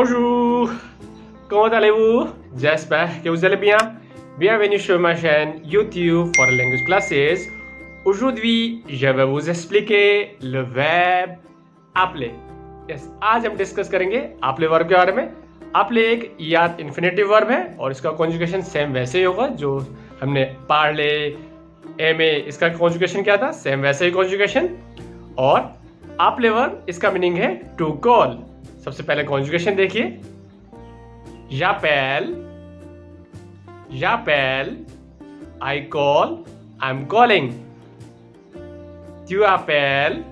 Bonjour, comment allez-vous? J'espère que vous allez bien. Bienvenue sur ma chaîne YouTube for language classes. Aujourd'hui, je vais vous expliquer le verbe appeler. Yes, आज हम discuss करेंगे appeler verb के बारे में. appeler एक याद infinitive verb है और इसका कॉन्जुगेशन सेम वैसे ही होगा जो हमने पार्ले एमे इसका कॉन्जुगेशन क्या था, सेम वैसे ही कॉन्जुगेशन. और appeler वर्ब इसका मीनिंग है टू कॉल. सबसे पहले कॉन्जुगेशन देखिए. j'appelle, I call, I'm calling. tu appelles,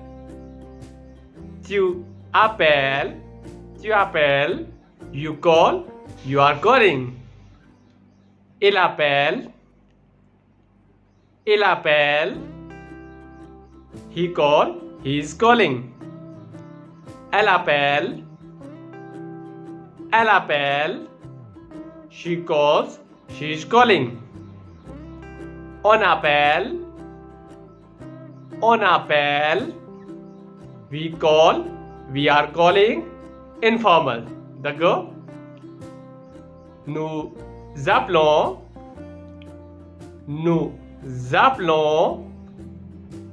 you call, you are calling. il appelle, he call, he is calling. elle appelle, she calls, she is calling. on appelle, we call, we are calling. Informal. D'accord? Nous appelons.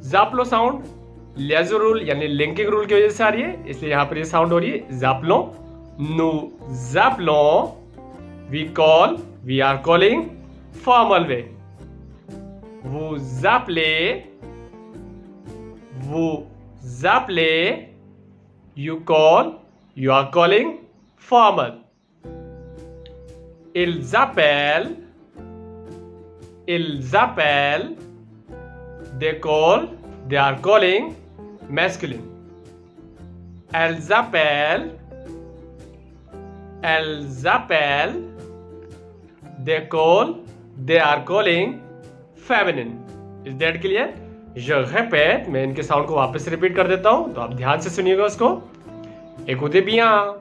Zappelons sound लेजर rule यानी linking rule की वजह से आ रही है, इसलिए यहां पर ये साउंड हो रही है. जापलों. Nous appelons, we call, we are calling. Formal way. Vous appelez, you call, you are calling. Formal. Ils appellent, they call, they are calling. Masculine. elles appellent, they call, they are calling. Feminine. Is that clear? je répète, मैं इनके sound को वापस repeat कर देता हूं तो आप ध्यान से सुनिएगा उसको. écoutez bien.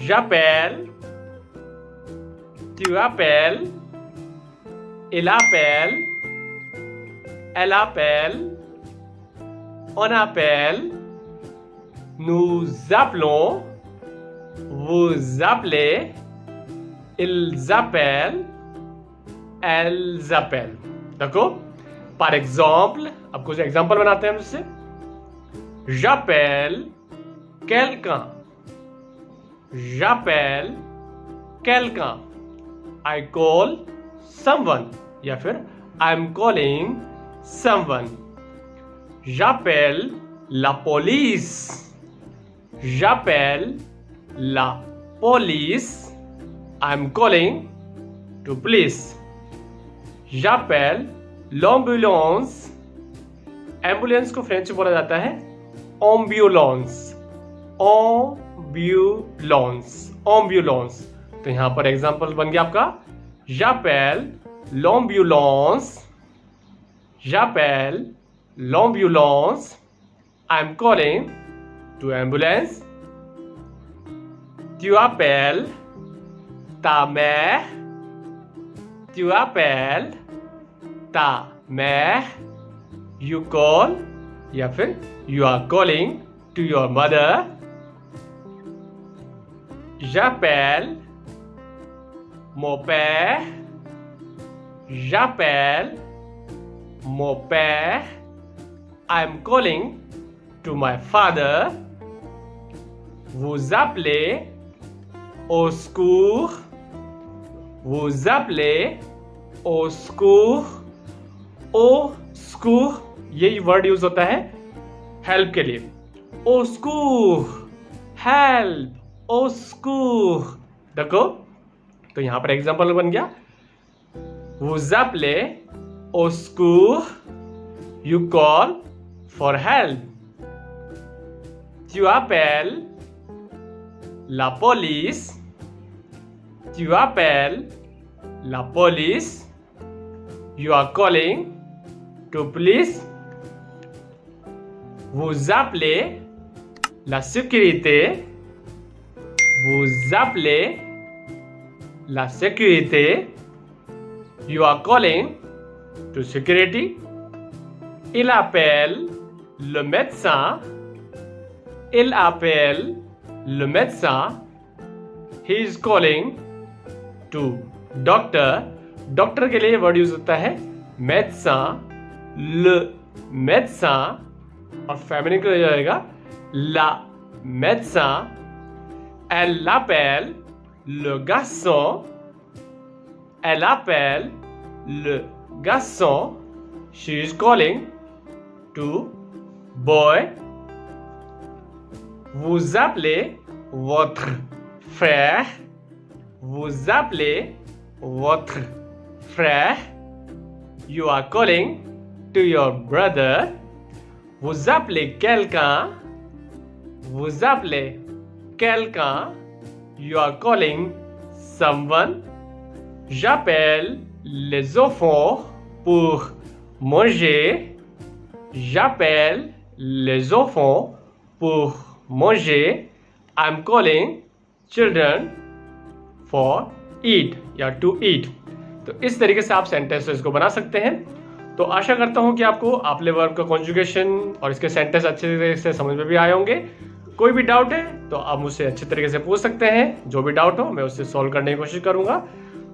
j'appelle, tu appelles, il appelle, elle appelle, on appelle, nous appelons, vous appelez, ils appellent, elles appellent. D'accord? Par exemple, अब कुछ एग्जाम्पल बनाते हैं हम इससे. j'appelle quelqu'un, I call someone या फिर I'm calling someone. j'appelle la police, I'm calling to police. j'appelle l'ambulance, ambulance को French में बोला जाता है ambulance. तो यहां पर एग्जांपल बन गया आपका. j'appelle l'ambulance, I'm calling to ambulance. tu appelles ta mère, you call या फिर you are calling to your mother. j'appelle mon père, I'm calling to my father. vous appelez au secours, au secours यही word use होता है help के लिए. au secours, help, au secours. देखो तो यहां पर एग्जांपल बन गया. vous appelez au secours, you call for help. tu appelles la police, you are calling to police. vous appelez la sécurité, you are calling to security. il appelle le médecin, le médecin, he is calling to doctor. Doctor के लिए word use होता है médecin, le médecin, और feminine का हो जाएगा la médecin. Elle appelle le garçon. Elle appelle le garçon. She is calling to boy. Vous appelez votre frère. Vous appelez votre frère. You are calling to your brother. Vous appelez quelqu'un. Vous appelez quelqu'un. You are calling someone. J'appelle les enfants pour manger. J'appelle les enfants pour manger. I'm calling children for eat या to eat. तो इस तरीके से आप sentences को बना सकते हैं. तो आशा करता हूं कि आपको आपले वर्ब का कॉन्जुगेशन और इसके सेंटेंस अच्छे तरीके से समझ में भी आए होंगे. कोई भी डाउट है तो आप मुझसे अच्छे तरीके से पूछ सकते हैं. जो भी डाउट हो मैं उससे सॉल्व करने की कोशिश करूंगा.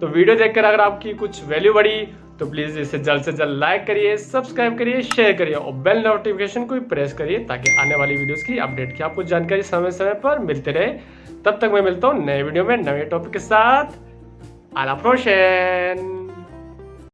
तो वीडियो देखकर अगर आपकी कुछ वैल्यू बढ़ी तो प्लीज़ इसे जल्द से जल्द लाइक करिए, सब्सक्राइब करिए, शेयर करिए और बेल नोटिफिकेशन को भी प्रेस करिए ताकि आने वाली वीडियोस की अपडेट की आपको जानकारी समय समय पर मिलते रहे. तब तक मैं मिलता हूँ नए वीडियो में नए टॉपिक के साथ. À la prochaine!